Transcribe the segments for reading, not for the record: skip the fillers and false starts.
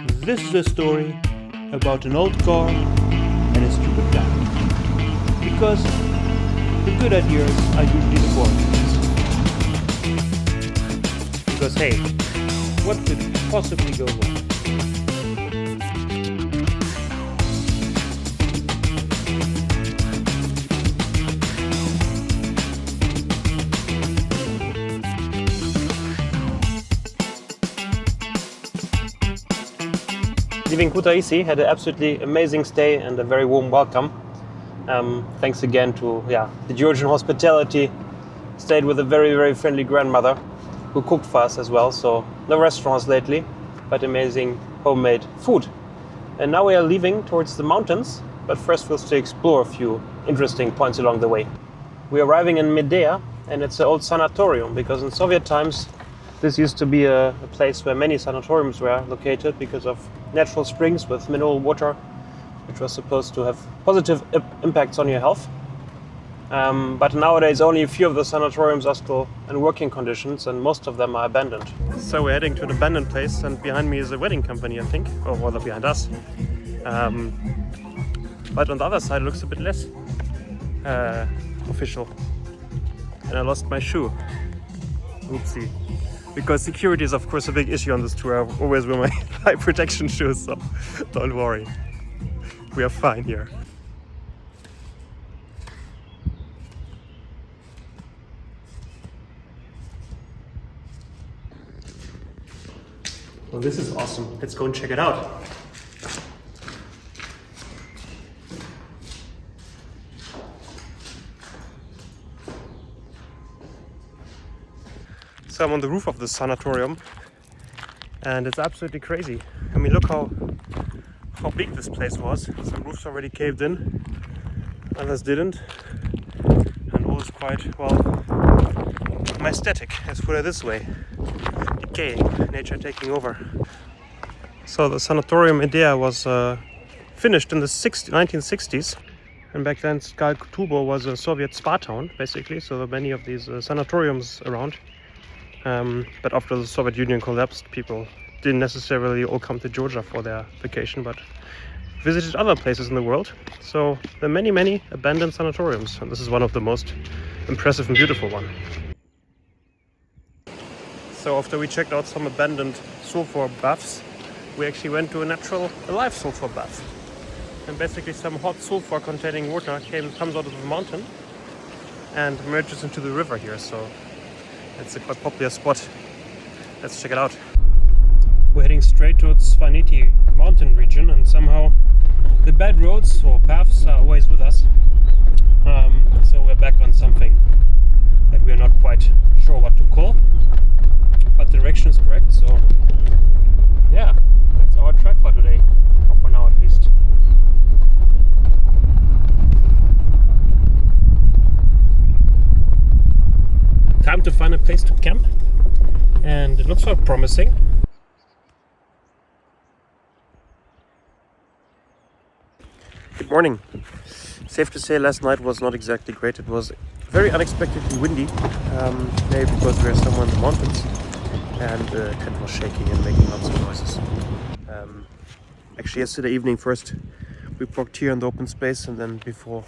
This is a story about an old car and a stupid guy. Because the good ideas are usually the boring ones. Because hey, what could possibly go wrong? Leaving Kutaisi, had an absolutely amazing stay and a very warm welcome. Thanks again to the Georgian hospitality. Stayed with a very, very friendly grandmother who cooked for us as well. So no restaurants lately, but amazing homemade food. And now we are leaving towards the mountains, but first we'll still explore a few interesting points along the way. We're arriving in Mestia, and it's an old sanatorium because in Soviet times this used to be a place where many sanatoriums were located because of natural springs with mineral water, which was supposed to have positive impacts on your health. But nowadays only a few of the sanatoriums are still in working conditions and most of them are abandoned. So we're heading to an abandoned place and behind me is a wedding company, I think, or rather behind us. But on the other side it looks a bit less official. And I lost my shoe. Oopsie. Because security is of course a big issue on this tour. I always wear my high protection shoes, so don't worry. We are fine here. Well, this is awesome. Let's go and check it out. So I'm on the roof of the sanatorium and it's absolutely crazy. I mean, look how big this place was. Some roofs already caved in, others didn't, and all is quite, well, majestic, let's put it this way. Decaying, nature taking over. So the sanatorium idea was finished in the 1960s, and back then Skaltubo was a Soviet spa town, basically, so there were many of these sanatoriums around. But after the Soviet Union collapsed, people didn't necessarily all come to Georgia for their vacation, but visited other places in the world. So there are many, many abandoned sanatoriums, and this is one of the most impressive and beautiful one. So after we checked out some abandoned sulfur baths, we actually went to a natural, alive sulfur bath. And basically some hot sulfur containing water comes out of the mountain and merges into the river here. So it's a quite popular spot. Let's check it out. We're heading straight towards Svaneti mountain region, and somehow the bad roads or paths are always with us. So we're back on something that we're not quite sure what to call, but the direction is correct. So yeah, that's our track for today, or for now at least. Time to find a place to camp, and it looks quite promising. Good morning. Safe to say last night was not exactly great. It was very unexpectedly windy, maybe because we are somewhere in the mountains, and the tent was shaking and making lots of noises. Actually yesterday evening first we parked here in the open space, and then before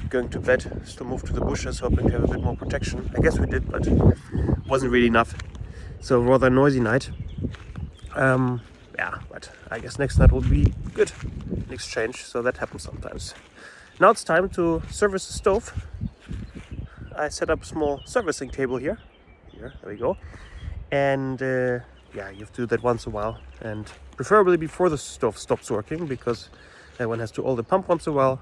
going to bed still moved to the bushes hoping to have a bit more protection. I guess we did, but it wasn't really enough. So rather noisy night. But I guess next night will be good in exchange, so that happens sometimes. Now it's time to service the stove. I set up a small servicing table here, there we go. And you have to do that once in a while, and preferably before the stove stops working, because one has to oil the pump once in a while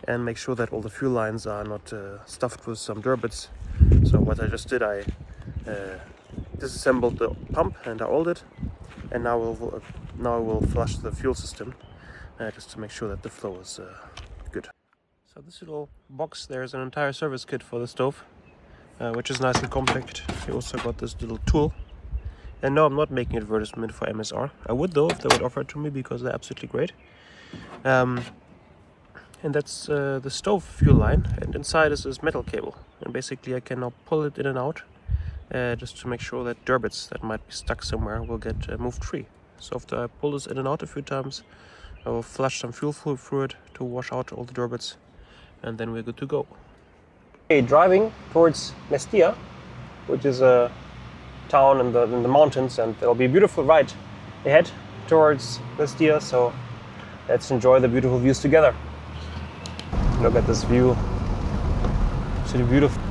and make sure that all the fuel lines are not stuffed with some dirt bits. So what I just did, I disassembled the pump and I oiled it, and now I will flush the fuel system just to make sure that the flow is good. So this little box there is an entire service kit for the stove, which is nice and compact. You also got this little tool. And no, I'm not making advertisement for MSR. I would though if they would offer it to me, because they're absolutely great. And that's the stove fuel line, and inside is this metal cable, and basically I can now pull it in and out just to make sure that dirt bits that might be stuck somewhere will get moved free. So after I pull this in and out a few times, I will flush some fuel fluid through it to wash out all the dirt bits, and then we're good to go. Okay, driving towards Mestia, which is a town in the mountains, and there'll be a beautiful ride ahead towards Mestia, so let's enjoy the beautiful views together. Look at this view. It's really beautiful.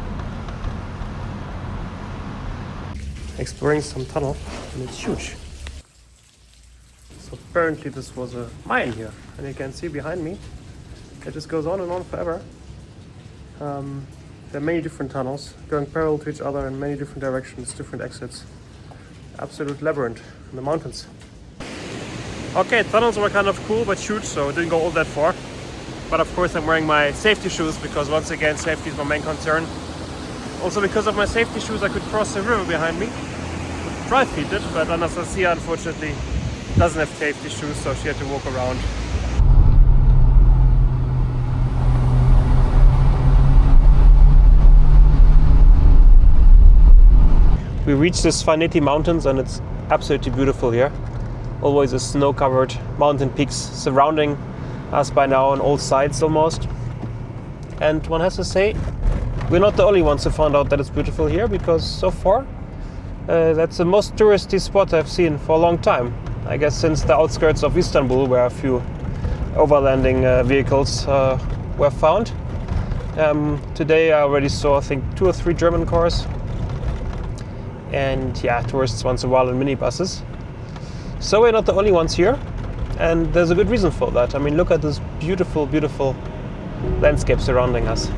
Exploring some tunnel, and it's huge. So apparently this was a mine here, and you can see behind me it just goes on and on forever. There are many different tunnels going parallel to each other in many different directions, different exits. Absolute labyrinth in the mountains. Okay, tunnels were kind of cool but huge, so it didn't go all that far. But of course I'm wearing my safety shoes because once again safety is my main concern. Also because of my safety shoes I could cross the river behind me. Dry feet it, but Anastasia unfortunately doesn't have safety shoes, so she had to walk around. We reached the Svaneti mountains and it's absolutely beautiful here. Always a snow-covered mountain peaks surrounding us by now on all sides almost. And one has to say, we're not the only ones who found out that it's beautiful here, because so far that's the most touristy spot I've seen for a long time. I guess since the outskirts of Istanbul, where a few overlanding vehicles were found. Today I already saw, I think, 2 or 3 German cars. And yeah, tourists once in a while in minibuses. So we're not the only ones here, and there's a good reason for that. I mean, look at this beautiful, beautiful landscape surrounding us.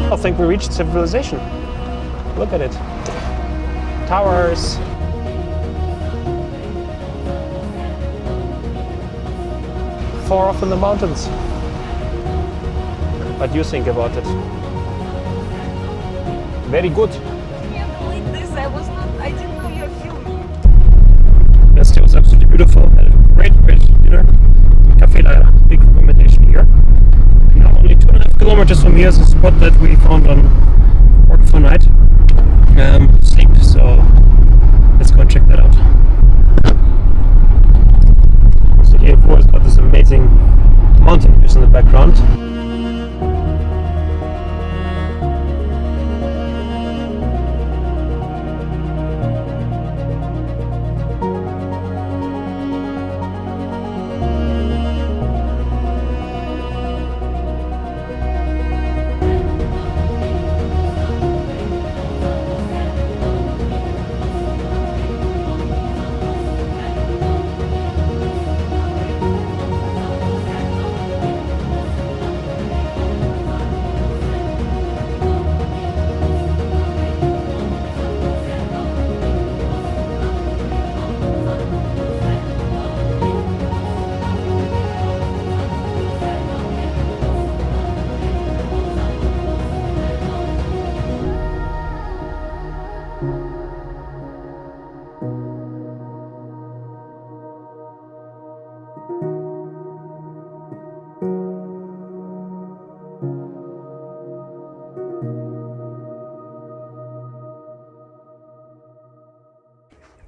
I think we reached civilization. Look at it. Towers. Far off in the mountains. What do you think about it? Very good. I can't believe this. I didn't know you're filming. Mestia was absolutely beautiful. Had a great dinner. Cafe Lager, big recommendation here. Now only 2.5 kilometers from here is a spot that we found on work for night. Sleep, so let's go and check that out. So here before it's got this amazing mountain views in the background.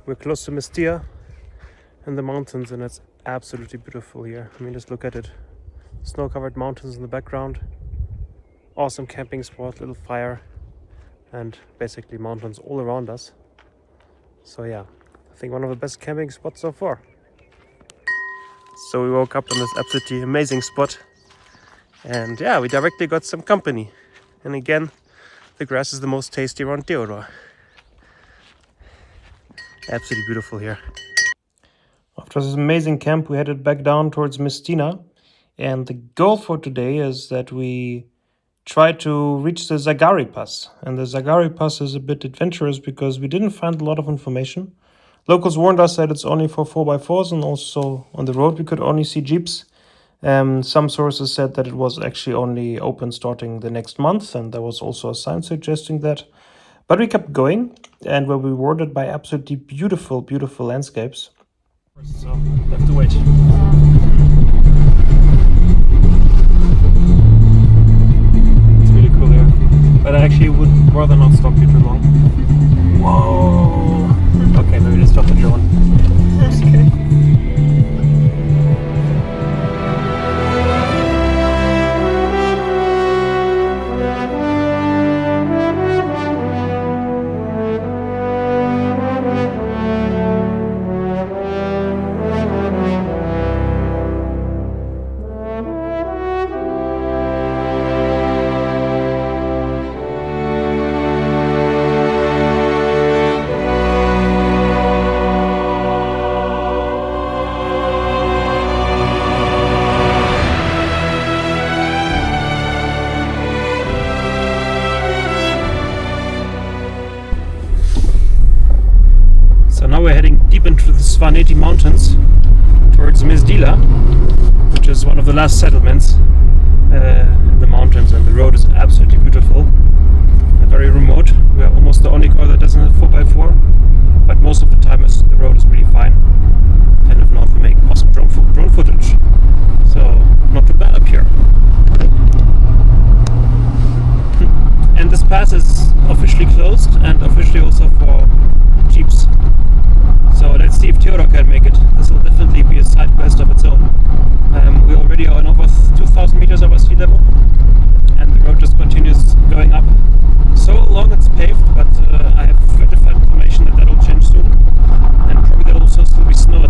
We're close to Mestia in the mountains, and it's absolutely beautiful here. I mean, just look at it. Snow-covered mountains in the background. Awesome camping spot, little fire, and basically mountains all around us. So yeah, I think one of the best camping spots so far. So we woke up in this absolutely amazing spot. And yeah, we directly got some company. And again, the grass is the most tasty around Theodore. Absolutely beautiful here. After this amazing camp, we headed back down towards Mestina. And the goal for today is that we try to reach the Zagari Pass. And the Zagari Pass is a bit adventurous because we didn't find a lot of information. Locals warned us that it's only for 4x4s, and also on the road we could only see jeeps. Some sources said that it was actually only open starting the next month, and there was also a sign suggesting that. But we kept going, and were rewarded by absolutely beautiful, beautiful landscapes. So, we have to wait. It's really cool here. But I actually would rather not stop here too long. Whoa! Okay, maybe let's stop the drone. Okay. So now we're heading deep into the Svaneti mountains towards Mesdia, which is one of the last settlements in the mountains, and the road is absolutely beautiful and very remote. We are almost the only car that doesn't have 4x4, but most of the time the road is really fine, and if not, we make awesome drone footage. So not too bad up here. And this pass is officially closed, and officially also for jeeps. So let's see if Theodore can make it. This will definitely be a side quest of its own. We already are in over 2,000 meters over sea level, and the road just continues going up. So long it's paved, but I have verified information that will change soon, and probably there will also still be snow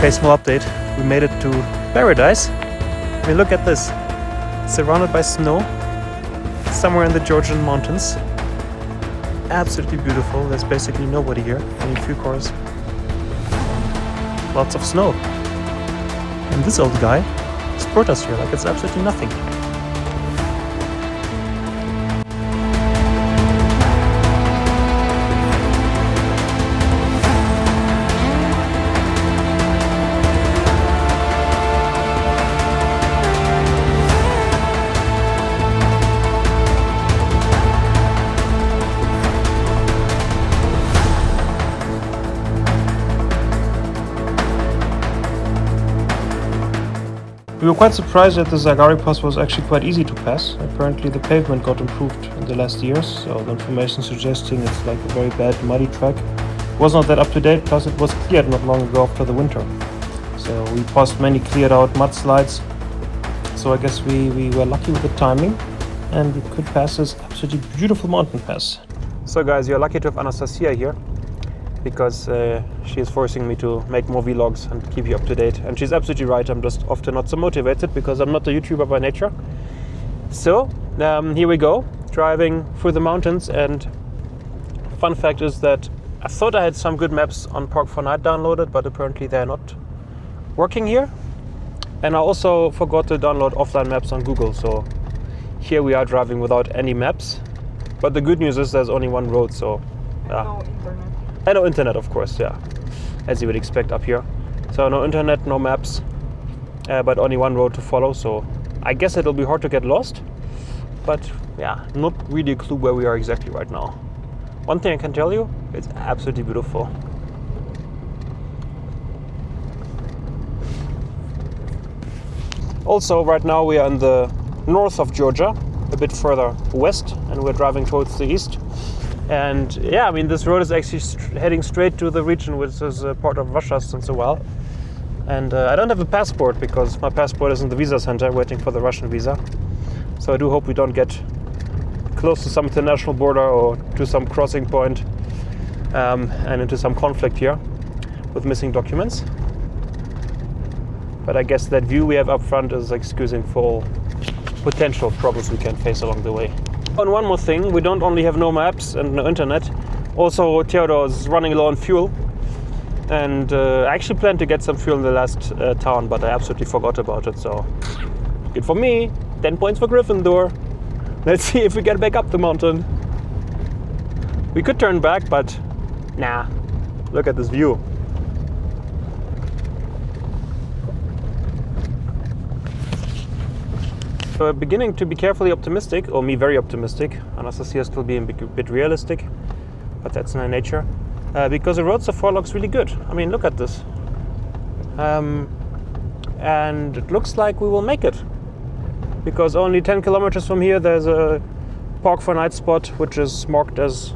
Okay, small update. We made it to paradise. I mean, look at this. Surrounded by snow, somewhere in the Georgian mountains. Absolutely beautiful. There's basically nobody here. Only a few cars. Lots of snow. And this old guy has brought us here like it's absolutely nothing. We were quite surprised that the Zagari Pass was actually quite easy to pass. Apparently the pavement got improved in the last years, so the information suggesting it's like a very bad muddy track was not that up to date, plus it was cleared not long ago after the winter. So we passed many cleared out mudslides, so I guess we were lucky with the timing and we could pass this absolutely beautiful mountain pass. So guys, you're lucky to have Anastasia here, because she is forcing me to make more vlogs and keep you up to date. And she's absolutely right, I'm just often not so motivated because I'm not a YouTuber by nature. So, here we go, driving through the mountains. And fun fact is that I thought I had some good maps on Park4Night downloaded, but apparently they're not working here. And I also forgot to download offline maps on Google, so here we are driving without any maps. But the good news is there's only one road, so yeah. No internet. And no internet, of course, yeah, as you would expect up here. So no internet, no maps, but only one road to follow. So I guess it'll be hard to get lost, but yeah, not really a clue where we are exactly right now. One thing I can tell you, it's absolutely beautiful. Also, right now we are in the north of Georgia, a bit further west, and we're driving towards the east. And yeah, I mean, this road is actually heading straight to the region, which is a part of Russia since a while. And I don't have a passport because my passport is in the visa center waiting for the Russian visa. So I do hope we don't get close to some international border or to some crossing point, and into some conflict here with missing documents. But I guess that view we have up front is excusing for all potential problems we can face along the way. And one more thing, we don't only have no maps and no internet, also Theodor is running low on fuel. And I actually planned to get some fuel in the last town, but I absolutely forgot about it, so good for me. 10 points for Gryffindor. Let's see if we get back up the mountain. We could turn back, but nah, look at this view. So I'm beginning to be carefully optimistic, or me very optimistic. Anastasia still being a bit realistic, but that's in her nature. Because the road so far looks really good. I mean, look at this. And it looks like we will make it. Because only 10 kilometers from here there's a Park4Night spot, which is marked as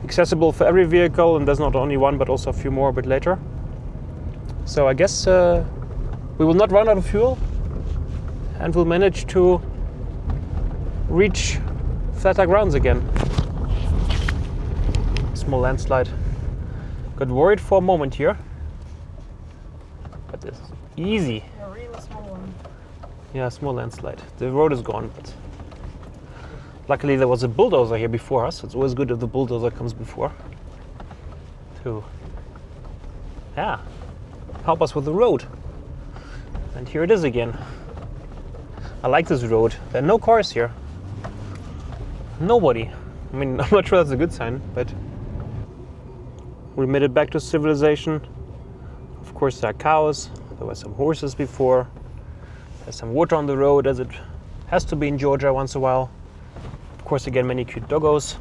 accessible for every vehicle, and there's not only one, but also a few more a bit later. So I guess we will not run out of fuel, and we'll manage to reach flatter grounds again. Small landslide. Got worried for a moment here, but it's easy. A really small one. Yeah, small landslide. The road is gone, but luckily there was a bulldozer here before us. It's always good if the bulldozer comes before to, yeah, help us with the road. And here it is again. I like this road. There are no cars here. Nobody. I mean, I'm not sure that's a good sign, but we made it back to civilization. Of course, there are cows. There were some horses before. There's some water on the road, as it has to be in Georgia once in a while. Of course, again, many cute doggos.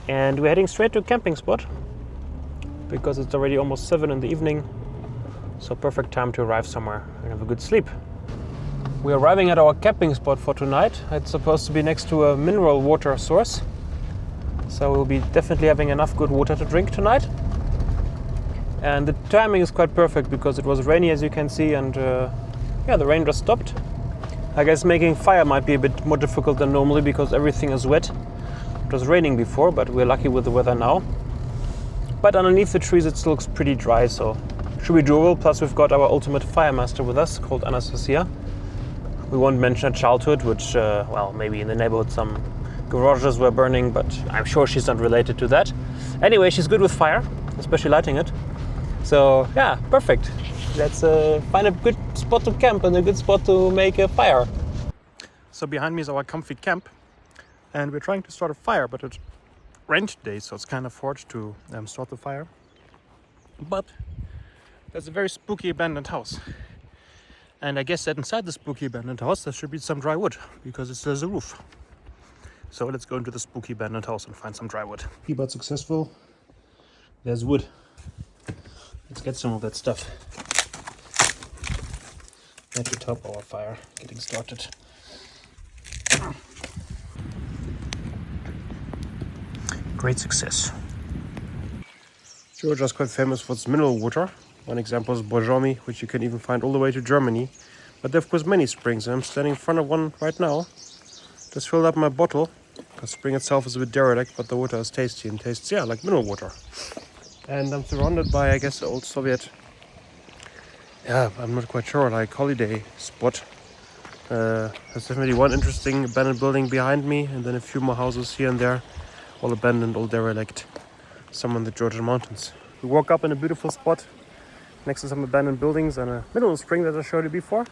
And we're heading straight to a camping spot because it's already almost 7 in the evening. So perfect time to arrive somewhere and have a good sleep. We're arriving at our camping spot for tonight. It's supposed to be next to a mineral water source. So we'll be definitely having enough good water to drink tonight. And the timing is quite perfect because it was rainy, as you can see, and yeah, the rain just stopped. I guess making fire might be a bit more difficult than normally because everything is wet. It was raining before, but we're lucky with the weather now. But underneath the trees it still looks pretty dry, so should be doable. Plus we've got our ultimate fire master with us called Anastasia. We won't mention her childhood, which, well, maybe in the neighborhood some garages were burning, but I'm sure she's not related to that. Anyway, she's good with fire, especially lighting it. So yeah, perfect. Let's find a good spot to camp and a good spot to make a fire. So behind me is our comfy camp, and we're trying to start a fire, but it rained today, so it's kind of hard to start the fire. But there's a very spooky abandoned house, and I guess that inside the spooky abandoned house there should be some dry wood, because it still has a roof. So let's go into the spooky abandoned house and find some dry wood. But successful. There's wood. Let's get some of that stuff. At the top of our fire, getting started. Great success. Georgia is quite famous for its mineral water. One example is Borjomi, which you can even find all the way to Germany. But there are of course many springs, and I'm standing in front of one right now. Just filled up my bottle. The spring itself is a bit derelict, but the water is tasty and tastes, yeah, like mineral water. And I'm surrounded by, I guess, the old Soviet, yeah, I'm not quite sure, like holiday spot. There's definitely one interesting abandoned building behind me, and then a few more houses here and there, all abandoned, all derelict, some in the Georgian mountains. We woke up in a beautiful spot next to some abandoned buildings and a mineral spring that I showed you before.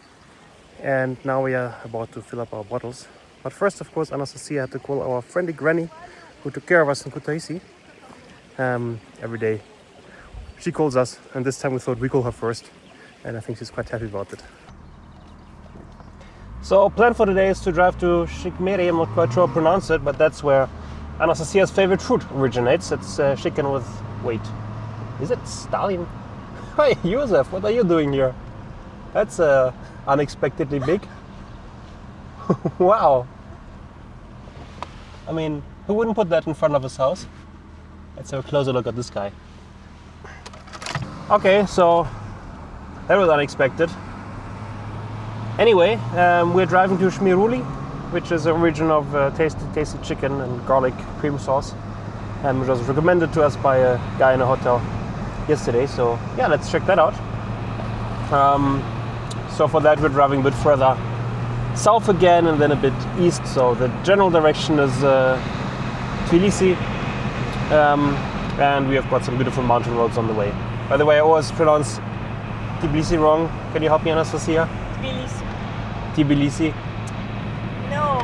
And now we are about to fill up our bottles. But first, of course, Anastasia had to call our friendly granny who took care of us in Kutaisi. Every day she calls us, and this time we thought we call her first, and I think she's quite happy about it. So plan for today is to drive to Shikmeri. I'm not quite sure how to pronounce it, but that's where Anastasia's favorite fruit originates. It's chicken with, wait, is it Stalin? Hi, Josef, what are you doing here? That's unexpectedly big. Wow. I mean, who wouldn't put that in front of his house? Let's have a closer look at this guy. Okay, so that was unexpected. Anyway, we're driving to Shmiruli, which is a region of tasty chicken and garlic cream sauce, which was recommended to us by a guy in a hotel yesterday. So yeah, let's check that out. So for that, we're driving a bit further south again and then a bit east. So the general direction is Tbilisi. And we have got some beautiful mountain roads on the way. By the way, I always pronounce Tbilisi wrong. Can you help me, Anastasia? Tbilisi. Tbilisi. No,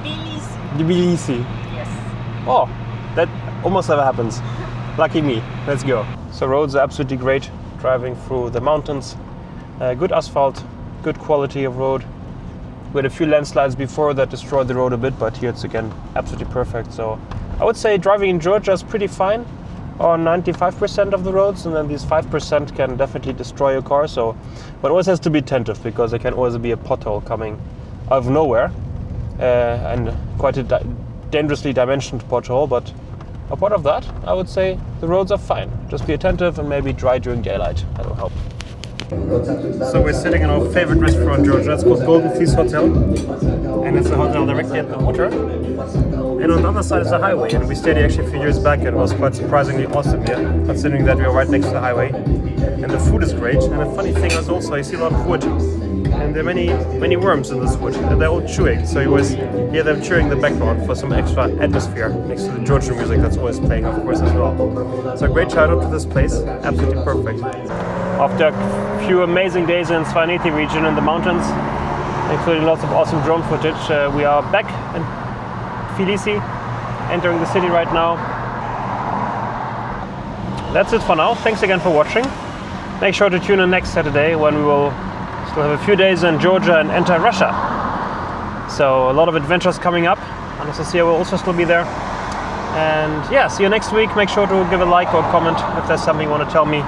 Tbilisi. Tbilisi. Yes. Oh, that almost never happens. Lucky me. Let's go. So roads are absolutely great. Driving through the mountains. Good asphalt, good quality of road. We had a few landslides before that destroyed the road a bit, but here it's again absolutely perfect. So I would say driving in Georgia is pretty fine on 95% of the roads, and then these 5% can definitely destroy your car. So, but always has to be attentive, because there can always be a pothole coming out of nowhere, and quite a dangerously dimensioned pothole. But apart of that, I would say the roads are fine. Just be attentive and maybe drive during daylight. That will help. So we're sitting in our favorite restaurant in Georgia. It's called Golden Fleece Hotel, and it's a hotel directly at the water. And on the other side is the highway, and we stayed here actually a few years back, and it was quite surprisingly awesome here, considering that we are right next to the highway. And the food is great, and the funny thing is also I see a lot of wood, and there are many worms in this wood, and they're all chewing, so you always hear them chewing in the background for some extra atmosphere next to the Georgian music that's always playing, of course, as well. So a great shout out to this place, absolutely perfect. After a few amazing days in Svaneti region in the mountains, including lots of awesome drone footage, we are back in Tbilisi, entering the city right now. That's it for now. Thanks again for watching. Make sure to tune in next Saturday when we will still have a few days in Georgia and enter Russia. So a lot of adventures coming up. Anastasia will also still be there. And yeah, see you next week. Make sure to give a like or comment if there's something you want to tell me.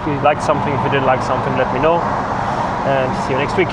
If you liked something, if you didn't like something, let me know. And see you next week.